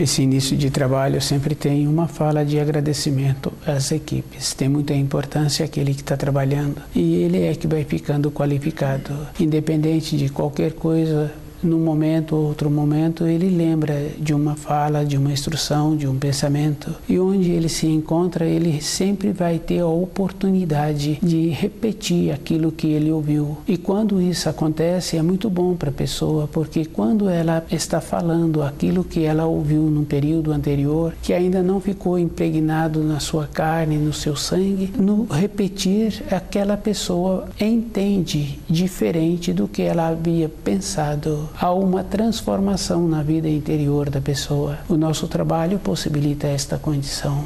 Esse início de trabalho sempre tem uma fala de agradecimento às equipes. Tem muita importância aquele que está trabalhando e ele é que vai ficando qualificado. Independente de qualquer coisa, num momento ou outro momento, ele lembra de uma fala, de uma instrução, de um pensamento. E onde ele se encontra, ele sempre vai ter a oportunidade de repetir aquilo que ele ouviu. E quando isso acontece, é muito bom para a pessoa, porque quando ela está falando aquilo que ela ouviu num período anterior, que ainda não ficou impregnado na sua carne, no seu sangue, no repetir, aquela pessoa entende diferente do que ela havia pensado. Há uma transformação na vida interior da pessoa. O nosso trabalho possibilita esta condição.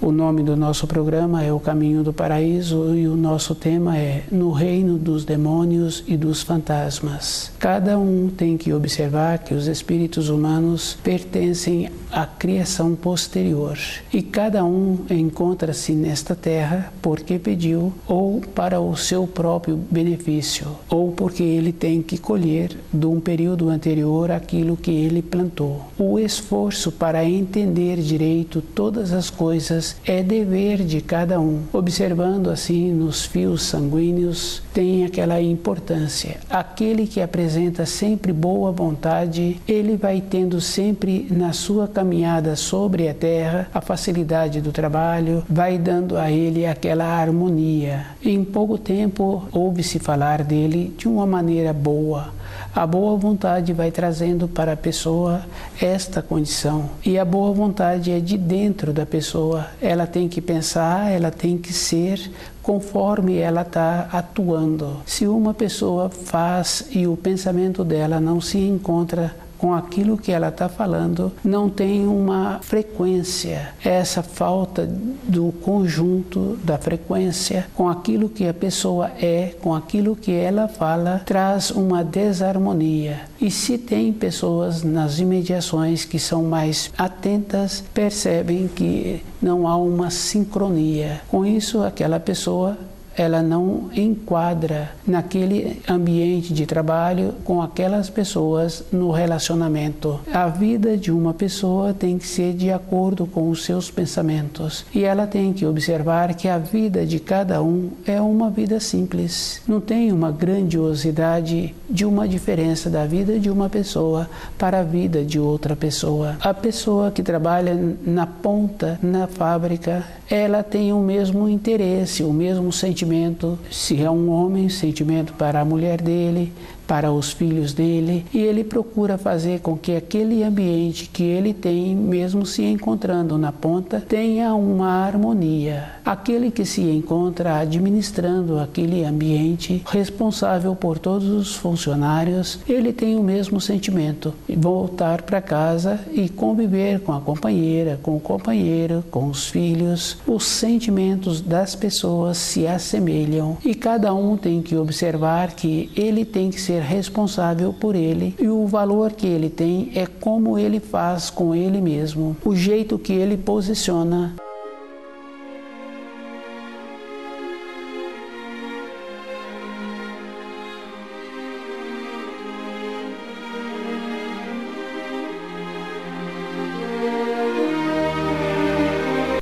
O nome do nosso programa é O Caminho do Paraíso e o nosso tema é No Reino dos Demônios e dos Fantasmas. Cada um tem que observar que os espíritos humanos pertencem à criação posterior e cada um encontra-se nesta terra porque pediu ou para o seu próprio benefício ou porque ele tem que colher de um período anterior aquilo que ele plantou. O esforço para entender direito todas as coisas é dever de cada um. Observando assim nos fios sanguíneos tem aquela importância. Aquele que apresenta sempre boa vontade, ele vai tendo sempre na sua caminhada sobre a terra a facilidade do trabalho, vai dando a ele aquela harmonia. Em pouco tempo ouve-se falar dele de uma maneira boa. A boa vontade vai trazendo para a pessoa esta condição. E a boa vontade é de dentro da pessoa. Ela tem que pensar, ela tem que ser conforme ela está atuando. Se uma pessoa faz e o pensamento dela não se encontra com aquilo que ela está falando, não tem uma frequência. Essa falta do conjunto da frequência com aquilo que a pessoa é, com aquilo que ela fala, traz uma desarmonia. E se tem pessoas nas imediações que são mais atentas, percebem que não há uma sincronia. Com isso, aquela pessoa ela não enquadra naquele ambiente de trabalho com aquelas pessoas no relacionamento. A vida de uma pessoa tem que ser de acordo com os seus pensamentos e ela tem que observar que a vida de cada um é uma vida simples. Não tem uma grandiosidade de uma diferença da vida de uma pessoa para a vida de outra pessoa. A pessoa que trabalha na ponta, na fábrica, ela tem o mesmo interesse, o mesmo sentimento. Se é um homem, sentimento para a mulher dele, para os filhos dele, e ele procura fazer com que aquele ambiente que ele tem, mesmo se encontrando na ponta, tenha uma harmonia. Aquele que se encontra administrando aquele ambiente, responsável por todos os funcionários, ele tem o mesmo sentimento, voltar para casa e conviver com a companheira, com o companheiro, com os filhos. Os sentimentos das pessoas se assemelham e cada um tem que observar que ele tem que ser responsável por ele e o valor que ele tem é como ele faz com ele mesmo, o jeito que ele posiciona.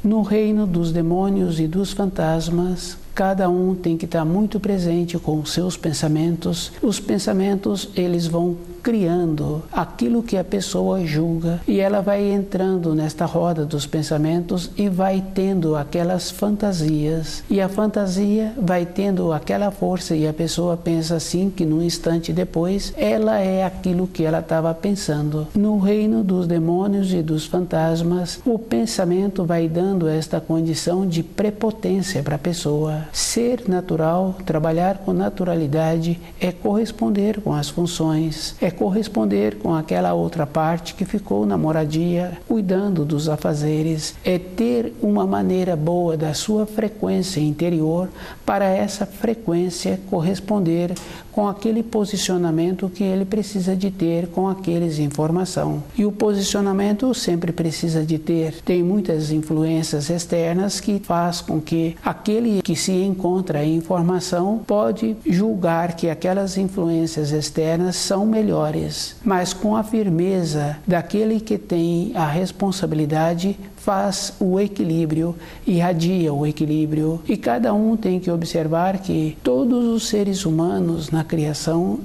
No reino dos demônios e dos fantasmas, cada um tem que estar muito presente com os seus pensamentos. Os pensamentos, eles vão criando aquilo que a pessoa julga e ela vai entrando nesta roda dos pensamentos e vai tendo aquelas fantasias. E a fantasia vai tendo aquela força e a pessoa pensa assim que num instante depois ela é aquilo que ela estava pensando. No reino dos demônios e dos fantasmas, o pensamento vai dando esta condição de prepotência para a pessoa. Ser natural, trabalhar com naturalidade, é corresponder com as funções, é corresponder com aquela outra parte que ficou na moradia, cuidando dos afazeres, é ter uma maneira boa da sua frequência interior para essa frequência corresponder com com aquele posicionamento que ele precisa de ter com aqueles informação. E o posicionamento sempre precisa de ter. Tem muitas influências externas que faz com que aquele que se encontra em informação pode julgar que aquelas influências externas são melhores, mas com a firmeza daquele que tem a responsabilidade faz o equilíbrio, irradia o equilíbrio. E cada um tem que observar que todos os seres humanos na criação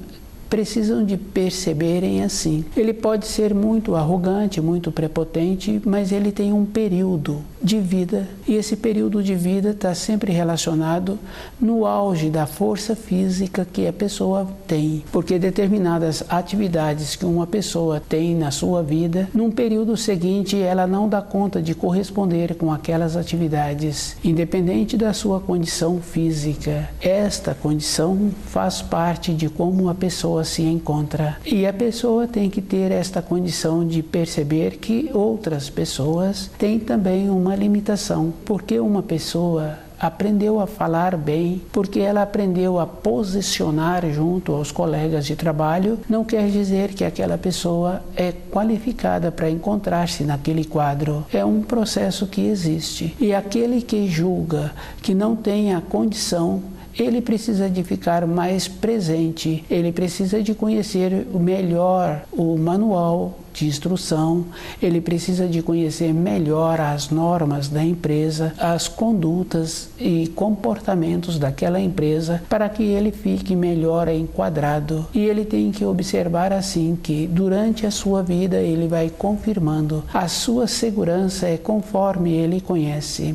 precisam de perceberem assim. Ele pode ser muito arrogante, muito prepotente, mas ele tem um período de vida, e esse período de vida está sempre relacionado no auge da força física que a pessoa tem, porque determinadas atividades que uma pessoa tem na sua vida, num período seguinte ela não dá conta de corresponder com aquelas atividades, independente da sua condição física. Esta condição faz parte de como a pessoa se encontra, e a pessoa tem que ter esta condição de perceber que outras pessoas têm também uma limitação, porque uma pessoa aprendeu a falar bem, porque ela aprendeu a posicionar junto aos colegas de trabalho, não quer dizer que aquela pessoa é qualificada para encontrar-se naquele quadro. É um processo que existe, e aquele que julga que não tem a condição, ele precisa de ficar mais presente, ele precisa de conhecer melhor o manual de instrução, ele precisa de conhecer melhor as normas da empresa, as condutas e comportamentos daquela empresa, para que ele fique melhor enquadrado. E ele tem que observar assim que durante a sua vida ele vai confirmando a sua segurança é conforme ele conhece.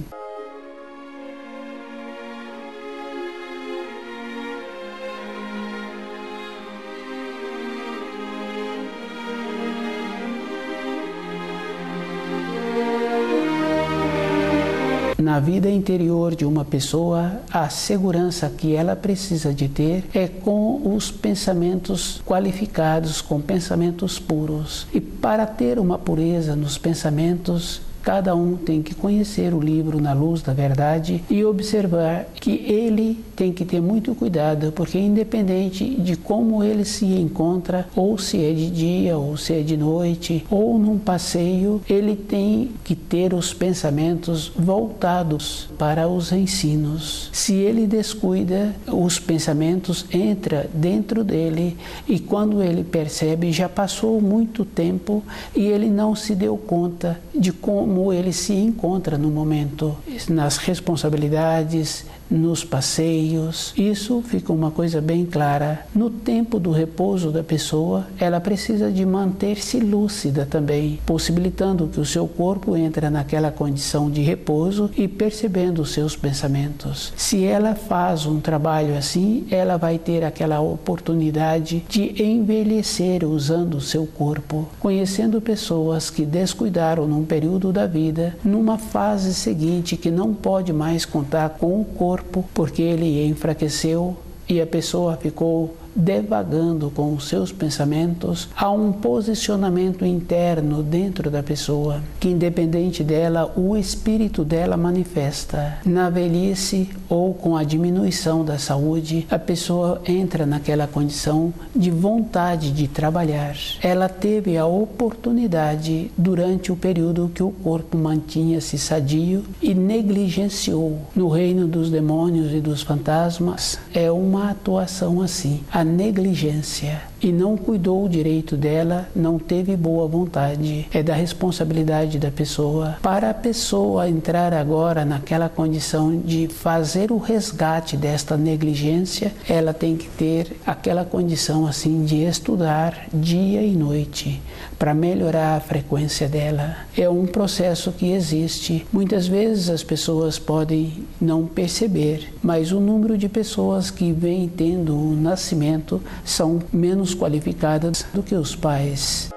Na vida interior de uma pessoa, a segurança que ela precisa de ter é com os pensamentos qualificados, com pensamentos puros. E para ter uma pureza nos pensamentos, cada um tem que conhecer o livro Na Luz da Verdade e observar que ele tem que ter muito cuidado, porque independente de como ele se encontra, ou se é de dia, ou se é de noite, ou num passeio, ele tem que ter os pensamentos voltados para os ensinos. Se ele descuida, os pensamentos entram dentro dele, e quando ele percebe, já passou muito tempo e ele não se deu conta de como ele se encontra no momento, nas responsabilidades, nos passeios. Isso fica uma coisa bem clara. No tempo do repouso da pessoa, ela precisa de manter-se lúcida também, possibilitando que o seu corpo entre naquela condição de repouso e percebendo os seus pensamentos. Se ela faz um trabalho assim, ela vai ter aquela oportunidade de envelhecer usando o seu corpo, conhecendo pessoas que descuidaram num período da vida, numa fase seguinte que não pode mais contar com o corpo, porque ele enfraqueceu e a pessoa ficou devagando com os seus pensamentos. Há um posicionamento interno dentro da pessoa que, independente dela, o espírito dela manifesta. Na velhice ou com a diminuição da saúde, a pessoa entra naquela condição de vontade de trabalhar. Ela teve a oportunidade durante o período que o corpo mantinha-se sadio e negligenciou. No reino dos demônios e dos fantasmas é uma atuação assim. A negligência, e não cuidou direito dela, não teve boa vontade. É da responsabilidade da pessoa. Para a pessoa entrar agora naquela condição de fazer o resgate desta negligência, ela tem que ter aquela condição assim de estudar dia e noite para melhorar a frequência dela. É um processo que existe. Muitas vezes as pessoas podem não perceber, mas o número de pessoas que vem tendo o nascimento são menos qualificadas do que os pais.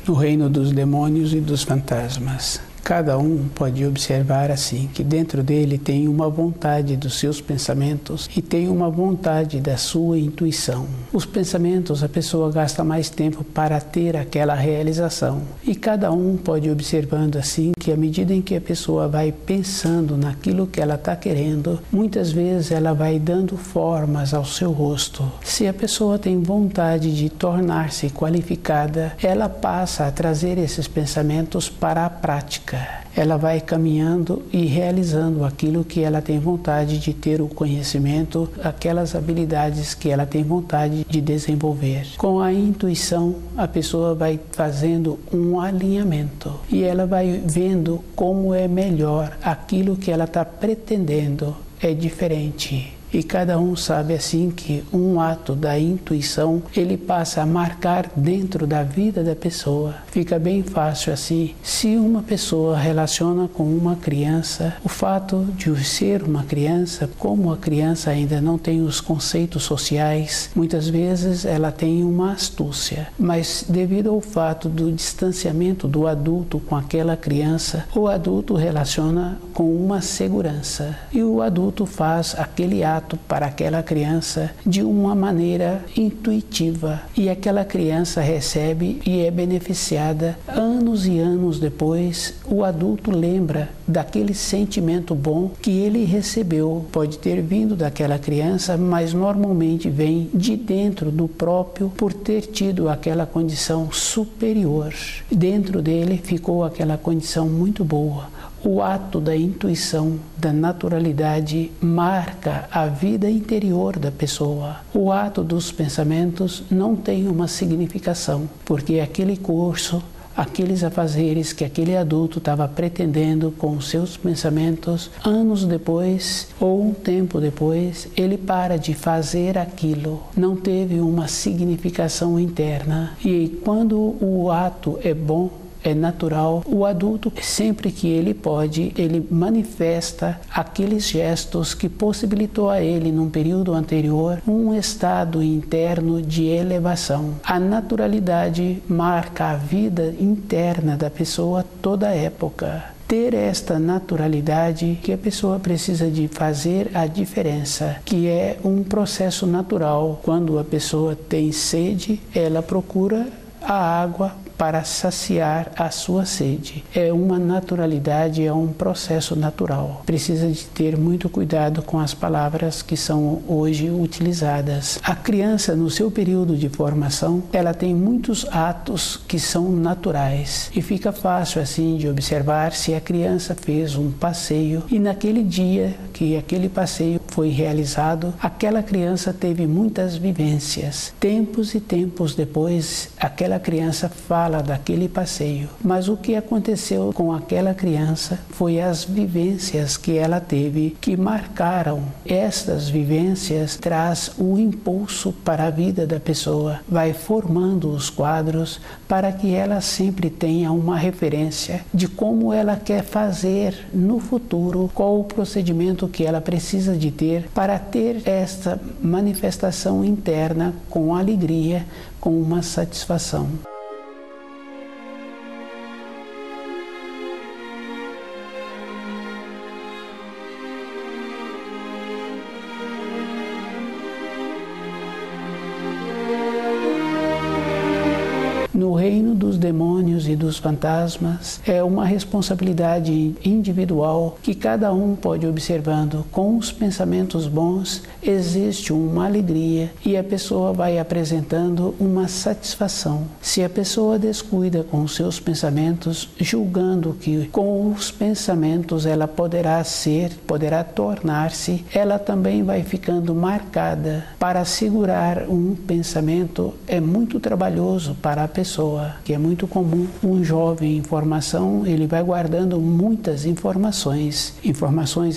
No reino dos demônios e dos fantasmas, Cada um pode observar assim que dentro dele tem uma vontade dos seus pensamentos e tem uma vontade da sua intuição. Os pensamentos a pessoa gasta mais tempo para ter aquela realização e cada um pode ir observando assim que à medida em que a pessoa vai pensando naquilo que ela está querendo, muitas vezes ela vai dando formas ao seu rosto. Se a pessoa tem vontade de tornar-se qualificada, ela passa a trazer esses pensamentos para a prática. Ela vai caminhando e realizando aquilo que ela tem vontade de ter o conhecimento, aquelas habilidades que ela tem vontade de desenvolver. Com a intuição, a pessoa vai fazendo um alinhamento e ela vai vendo como é melhor aquilo que ela está pretendendo. É diferente. E cada um sabe assim que um ato da intuição, ele passa a marcar dentro da vida da pessoa. Fica bem fácil assim. Se uma pessoa relaciona com uma criança, o fato de ser uma criança, como a criança ainda não tem os conceitos sociais, muitas vezes ela tem uma astúcia. Mas devido ao fato do distanciamento do adulto com aquela criança, o adulto relaciona com uma segurança. E o adulto faz aquele ato para aquela criança de uma maneira intuitiva e aquela criança recebe e é beneficiada anos e anos depois. O adulto lembra daquele sentimento bom que ele recebeu. Pode ter vindo daquela criança, mas normalmente vem de dentro do próprio por ter tido aquela condição superior. Dentro dele ficou aquela condição muito boa. O ato da intuição, da naturalidade, marca a vida interior da pessoa. O ato dos pensamentos não tem uma significação, porque aquele curso, aqueles afazeres que aquele adulto estava pretendendo com os seus pensamentos, anos depois ou um tempo depois, ele para de fazer aquilo. Não teve uma significação interna. E quando o ato é bom, é natural, o adulto, sempre que ele pode, ele manifesta aqueles gestos que possibilitou a ele, num período anterior, um estado interno de elevação. A naturalidade marca a vida interna da pessoa toda a época. Ter esta naturalidade que a pessoa precisa de fazer a diferença, que é um processo natural. Quando a pessoa tem sede, ela procura a água para saciar a sua sede. É uma naturalidade, é um processo natural. Precisa de ter muito cuidado com as palavras que são hoje utilizadas. A criança, no seu período de formação, ela tem muitos atos que são naturais e fica fácil assim de observar se a criança fez um passeio e naquele dia que aquele passeio foi realizado, aquela criança teve muitas vivências. Tempos e tempos depois, aquela criança fala daquele passeio, mas o que aconteceu com aquela criança foi as vivências que ela teve que marcaram. Estas vivências traz o impulso para a vida da pessoa, vai formando os quadros para que ela sempre tenha uma referência de como ela quer fazer no futuro, qual o procedimento que ela precisa de ter para ter esta manifestação interna com alegria, com uma satisfação. No reino dos demônios e dos fantasmas, é uma responsabilidade individual que cada um pode ir observando. Com os pensamentos bons, existe uma alegria e a pessoa vai apresentando uma satisfação. Se a pessoa descuida com os seus pensamentos, julgando que com os pensamentos ela poderá tornar-se, ela também vai ficando marcada. Para segurar um pensamento é muito trabalhoso para a pessoa, que é muito comum. Um jovem em formação, ele vai guardando muitas informações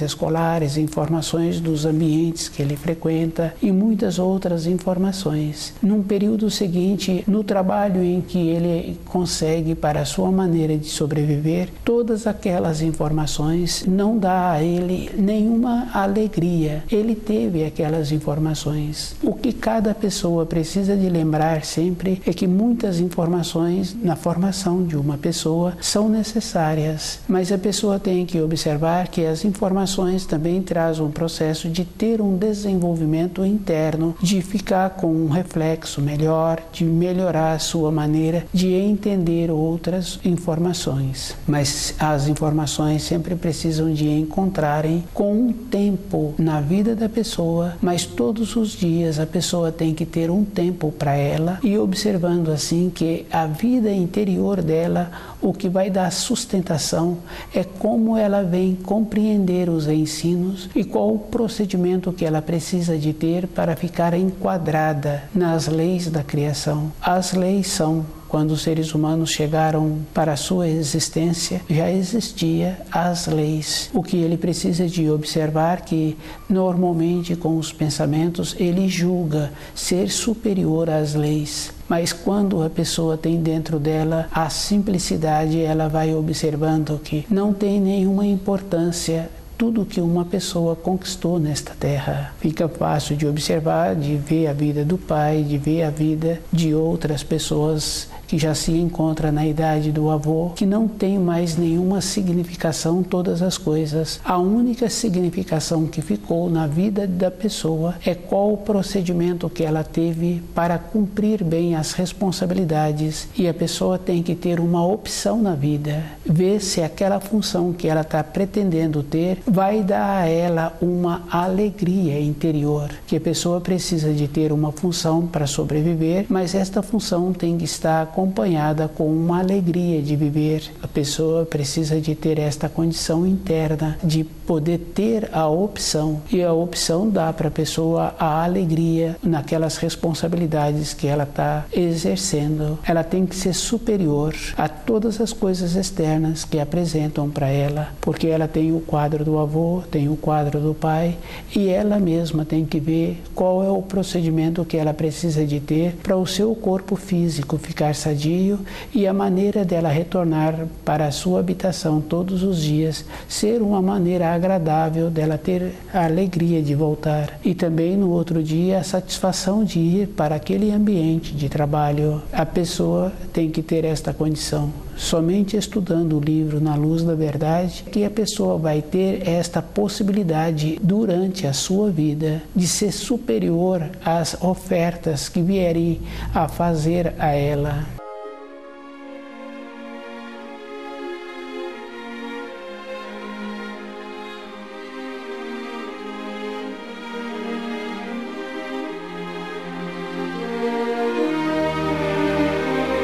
escolares, informações dos ambientes que ele frequenta e muitas outras informações. Num período seguinte, no trabalho em que ele consegue, para a sua maneira de sobreviver, todas aquelas informações não dá a ele nenhuma alegria. Ele teve aquelas informações. O que cada pessoa precisa de lembrar sempre é que muitas informações na formação de uma pessoa são necessárias, mas a pessoa tem que observar que as informações também trazem um processo de ter um desenvolvimento interno, de ficar com um reflexo melhor, de melhorar a sua maneira de entender outras informações. Mas as informações sempre precisam de encontrarem com um tempo na vida da pessoa, mas todos os dias a pessoa tem que ter um tempo para ela e observando assim que a vida interior dela, o que vai dar sustentação é como ela vem compreender os ensinos e qual o procedimento que ela precisa de ter para ficar enquadrada nas leis da criação. As leis são: quando os seres humanos chegaram para a sua existência, já existia as leis. O que ele precisa de observar que, normalmente, com os pensamentos, ele julga ser superior às leis. Mas quando a pessoa tem dentro dela a simplicidade, ela vai observando que não tem nenhuma importância tudo que uma pessoa conquistou nesta terra. Fica fácil de observar, de ver a vida do pai, de ver a vida de outras pessoas que já se encontram na idade do avô, que não tem mais nenhuma significação todas as coisas. A única significação que ficou na vida da pessoa é qual o procedimento que ela teve para cumprir bem as responsabilidades. E a pessoa tem que ter uma opção na vida, ver se aquela função que ela está pretendendo ter vai dar a ela uma alegria interior, que a pessoa precisa de ter uma função para sobreviver, mas esta função tem que estar acompanhada com uma alegria de viver. A pessoa precisa de ter esta condição interna de poder ter a opção, e a opção dá para a pessoa a alegria naquelas responsabilidades que ela está exercendo. Ela tem que ser superior a todas as coisas externas que apresentam para ela, porque ela tem o quadro do avô, tem o quadro do pai, e ela mesma tem que ver qual é o procedimento que ela precisa de ter para o seu corpo físico ficar sadio e a maneira dela retornar para a sua habitação todos os dias ser uma maneira agradável dela ter a alegria de voltar, e também no outro dia a satisfação de ir para aquele ambiente de trabalho. A pessoa tem que ter esta condição. Somente estudando o livro Na Luz da Verdade que a pessoa vai ter esta possibilidade durante a sua vida de ser superior às ofertas que vierem a fazer a ela.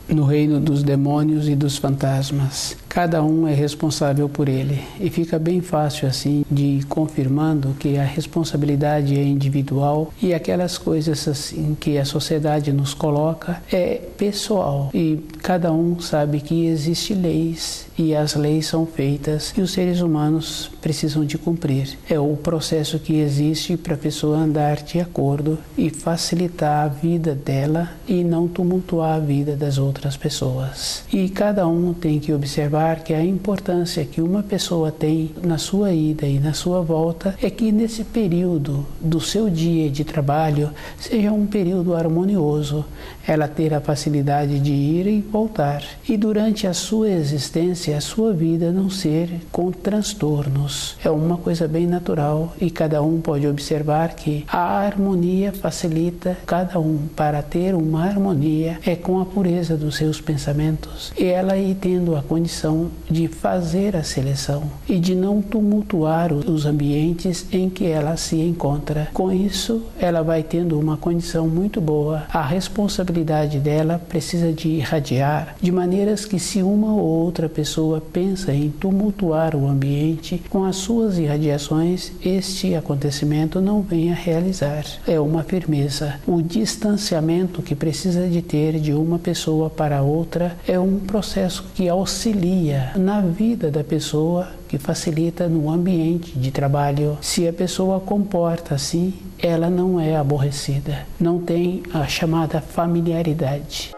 No reino dos demônios e dos fantasmas, cada um é responsável por ele, e fica bem fácil assim de ir confirmando que a responsabilidade é individual e aquelas coisas assim que a sociedade nos coloca é pessoal, e cada um sabe que existem leis e as leis são feitas e os seres humanos precisam de cumprir. É o processo que existe para a pessoa andar de acordo e facilitar a vida dela e não tumultuar a vida das outras pessoas. E cada um tem que observar que a importância que uma pessoa tem na sua ida e na sua volta é que nesse período do seu dia de trabalho seja um período harmonioso, ela ter a facilidade de ir e voltar. E durante a sua existência, a sua vida não ser com transtornos. É uma coisa bem natural e cada um pode observar que a harmonia facilita cada um. Para ter uma harmonia é com a pureza dos seus pensamentos e ela aí tendo a condição de fazer a seleção e de não tumultuar os ambientes em que ela se encontra. Com isso, ela vai tendo uma condição muito boa. A responsabilidade dela precisa de irradiar de maneiras que se uma ou outra pessoa pensa em tumultuar o ambiente com as suas irradiações, este acontecimento não vem a realizar. É uma firmeza. O distanciamento que precisa de ter de uma pessoa para outra é um processo que auxilia na vida da pessoa, que facilita no ambiente de trabalho. Se a pessoa comporta assim, ela não é aborrecida, não tem a chamada familiaridade.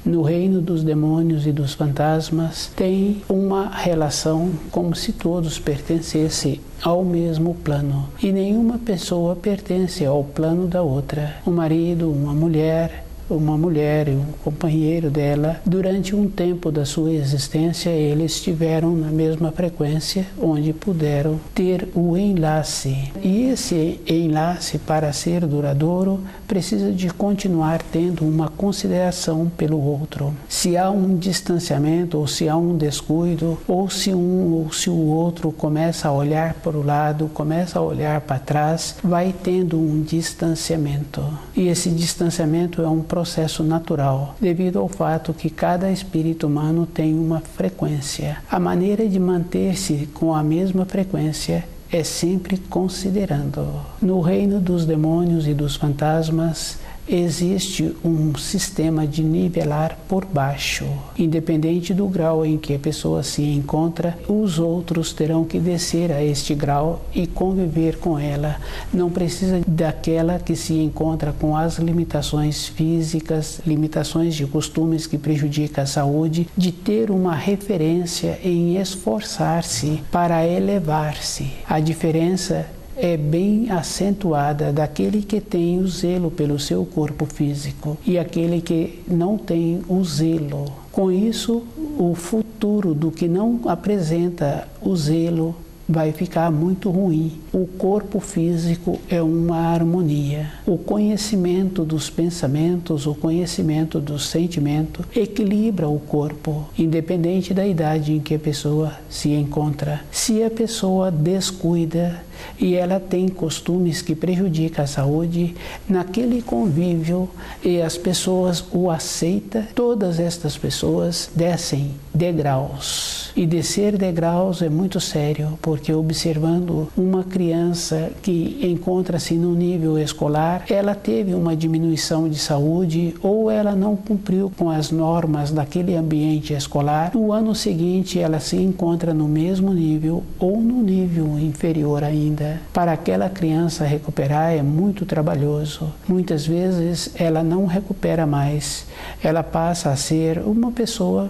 No reino dos demônios demônios e dos fantasmas têm uma relação como se todos pertencessem ao mesmo plano. E nenhuma pessoa pertence ao plano da outra. Um marido, uma mulher e um companheiro dela, durante um tempo da sua existência, eles estiveram na mesma frequência, onde puderam ter o enlace. E esse enlace, para ser duradouro, precisa de continuar tendo uma consideração pelo outro. Se há um distanciamento, ou se há um descuido, ou se o outro começa a olhar para o lado, começa a olhar para trás, vai tendo um distanciamento. E esse distanciamento é um processo natural, devido ao fato que cada espírito humano tem uma frequência. A maneira de manter-se com a mesma frequência é sempre considerando. No reino dos demônios e dos fantasmas, existe um sistema de nivelar por baixo. Independente do grau em que a pessoa se encontra, os outros terão que descer a este grau e conviver com ela. Não precisa daquela que se encontra com as limitações físicas, limitações de costumes que prejudicam a saúde, de ter uma referência em esforçar-se para elevar-se. A diferença é bem acentuada daquele que tem o zelo pelo seu corpo físico e aquele que não tem o zelo. Com isso, o futuro do que não apresenta o zelo vai ficar muito ruim. O corpo físico é uma harmonia. O conhecimento dos pensamentos, o conhecimento do sentimento equilibra o corpo, independente da idade em que a pessoa se encontra. Se a pessoa descuida e ela tem costumes que prejudicam a saúde, naquele convívio e as pessoas o aceitam, todas estas pessoas descem degraus. E descer degraus é muito sério, porque observando uma criança que encontra-se no nível escolar, ela teve uma diminuição de saúde ou ela não cumpriu com as normas daquele ambiente escolar. No ano seguinte, ela se encontra no mesmo nível ou no nível inferior ainda. Para aquela criança recuperar é muito trabalhoso. Muitas vezes ela não recupera mais. Ela passa a ser uma pessoa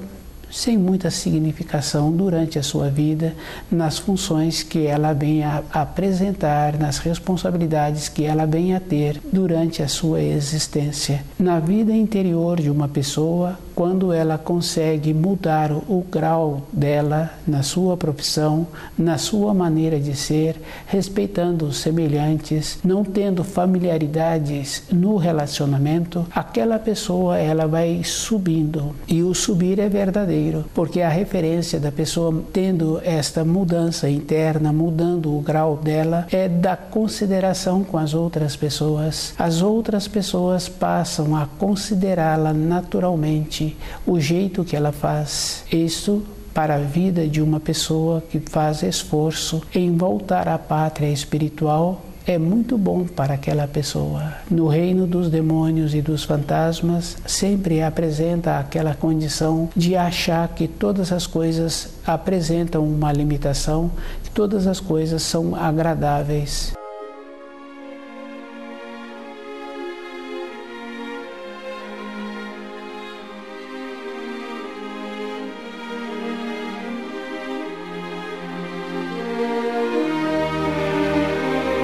sem muita significação durante a sua vida, nas funções que ela vem a apresentar, nas responsabilidades que ela vem a ter durante a sua existência. Na vida interior de uma pessoa, quando ela consegue mudar o grau dela na sua profissão, na sua maneira de ser, respeitando os semelhantes, não tendo familiaridades no relacionamento, aquela pessoa ela vai subindo. E o subir é verdadeiro, porque a referência da pessoa tendo esta mudança interna, mudando o grau dela, é da consideração com as outras pessoas. As outras pessoas passam a considerá-la naturalmente, o jeito que ela faz. Isso para a vida de uma pessoa que faz esforço em voltar à pátria espiritual é muito bom para aquela pessoa. No reino dos demônios e dos fantasmas, sempre apresenta aquela condição de achar que todas as coisas apresentam uma limitação, que todas as coisas são agradáveis.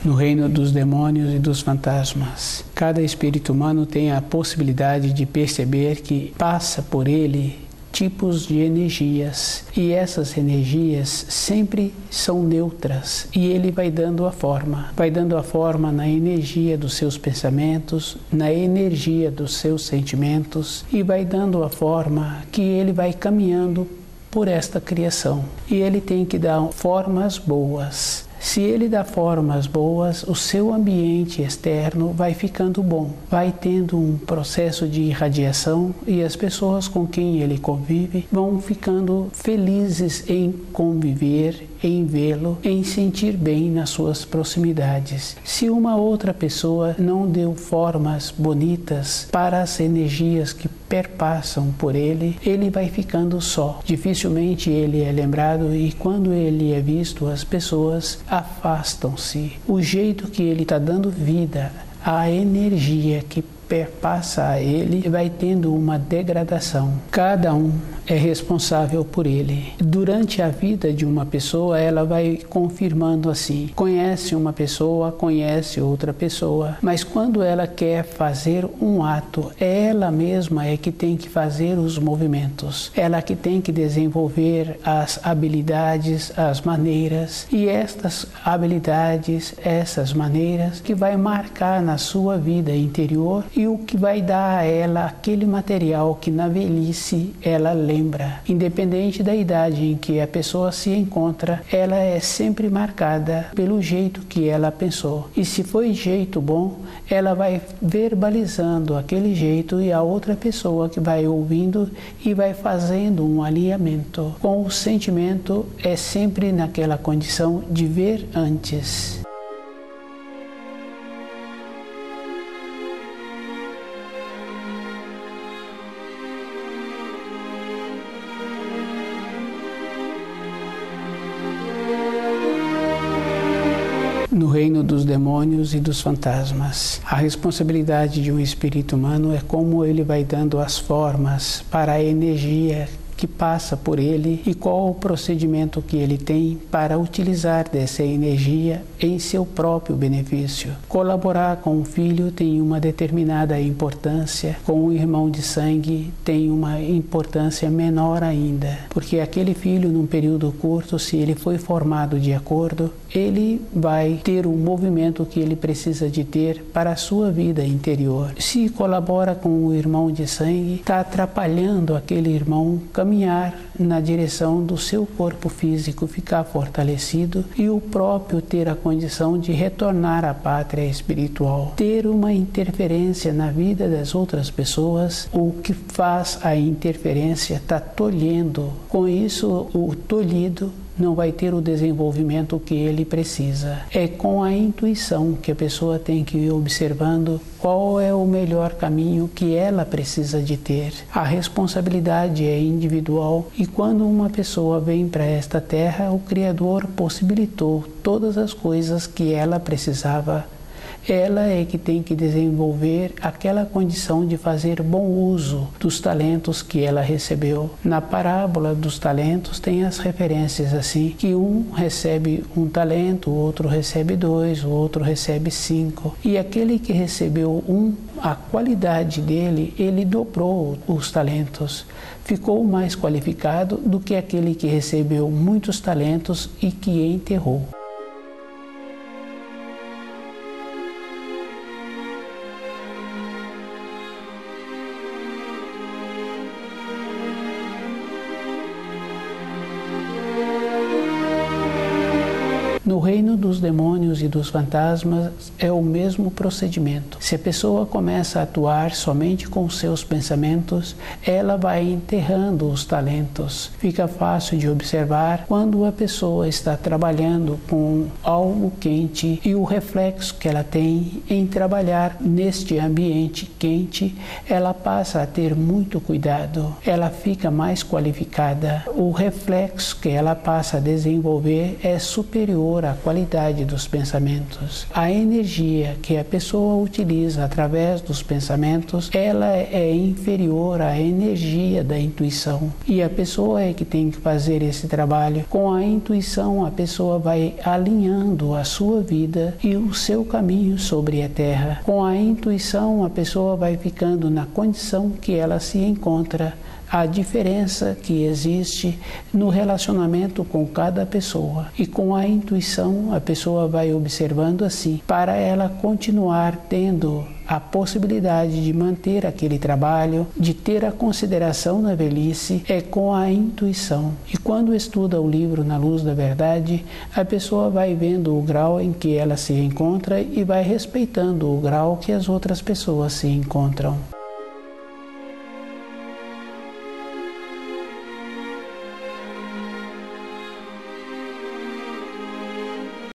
No reino dos demônios e dos fantasmas, cada espírito humano tem a possibilidade de perceber que passa por ele tipos de energias, e essas energias sempre são neutras, e ele vai dando a forma na energia dos seus pensamentos, na energia dos seus sentimentos, e vai dando a forma que ele vai caminhando por esta criação. E ele tem que dar formas boas. Se ele dá formas boas, o seu ambiente externo vai ficando bom, vai tendo um processo de irradiação e as pessoas com quem ele convive vão ficando felizes em conviver, em vê-lo, em sentir bem nas suas proximidades. Se uma outra pessoa não deu formas bonitas para as energias que perpassam por ele, ele vai ficando só. Dificilmente ele é lembrado e quando ele é visto, as pessoas afastam-se. O jeito que ele está dando vida, a energia que perpassa a ele vai tendo uma degradação. Cada um é responsável por ele. Durante a vida de uma pessoa, ela vai confirmando assim, conhece uma pessoa, conhece outra pessoa, mas quando ela quer fazer um ato, ela mesma é que tem que fazer os movimentos, ela que tem que desenvolver as habilidades, as maneiras, e estas habilidades, essas maneiras que vai marcar na sua vida interior e o que vai dar a ela aquele material que na velhice ela lembra. Independente da idade em que a pessoa se encontra, ela é sempre marcada pelo jeito que ela pensou. E se foi jeito bom, ela vai verbalizando aquele jeito e a outra pessoa que vai ouvindo e vai fazendo um alinhamento com o sentimento, é sempre naquela condição de ver antes. No reino dos demônios e dos fantasmas, a responsabilidade de um espírito humano é como ele vai dando as formas para a energia que passa por ele e qual o procedimento que ele tem para utilizar dessa energia em seu próprio benefício. Colaborar com o filho tem uma determinada importância, com o irmão de sangue tem uma importância menor ainda, porque aquele filho, num período curto, se ele foi formado de acordo, ele vai ter o movimento que ele precisa de ter para a sua vida interior. Se colabora com o irmão de sangue, está atrapalhando aquele irmão caminhar na direção do seu corpo físico ficar fortalecido e o próprio ter a condição de retornar à pátria espiritual. Ter uma interferência na vida das outras pessoas, o que faz a interferência está tolhendo. Com isso, o tolhido não vai ter o desenvolvimento que ele precisa. É com a intuição que a pessoa tem que ir observando qual é o melhor caminho que ela precisa de ter. A responsabilidade é individual e quando uma pessoa vem para esta terra, o Criador possibilitou todas as coisas que ela precisava. Ela é que tem que desenvolver aquela condição de fazer bom uso dos talentos que ela recebeu. Na parábola dos talentos tem as referências assim, que um recebe um talento, o outro recebe 2, o outro recebe 5. E aquele que recebeu a qualidade dele, ele dobrou os talentos. Ficou mais qualificado do que aquele que recebeu muitos talentos e que enterrou. No reino dos demônios e dos fantasmas é o mesmo procedimento. Se a pessoa começa a atuar somente com seus pensamentos, ela vai enterrando os talentos. Fica fácil de observar quando a pessoa está trabalhando com algo quente e o reflexo que ela tem em trabalhar neste ambiente quente, ela passa a ter muito cuidado, ela fica mais qualificada. O reflexo que ela passa a desenvolver é superior à qualidade dos pensamentos. A energia que a pessoa utiliza através dos pensamentos, ela é inferior à energia da intuição. E a pessoa é que tem que fazer esse trabalho. Com a intuição, a pessoa vai alinhando a sua vida e o seu caminho sobre a terra. Com a intuição, a pessoa vai ficando na condição que ela se encontra. A diferença que existe no relacionamento com cada pessoa. E com a intuição, a pessoa vai observando assim, para ela continuar tendo a possibilidade de manter aquele trabalho, de ter a consideração na velhice, é com a intuição. E quando estuda o livro Na Luz da Verdade, a pessoa vai vendo o grau em que ela se encontra e vai respeitando o grau que as outras pessoas se encontram.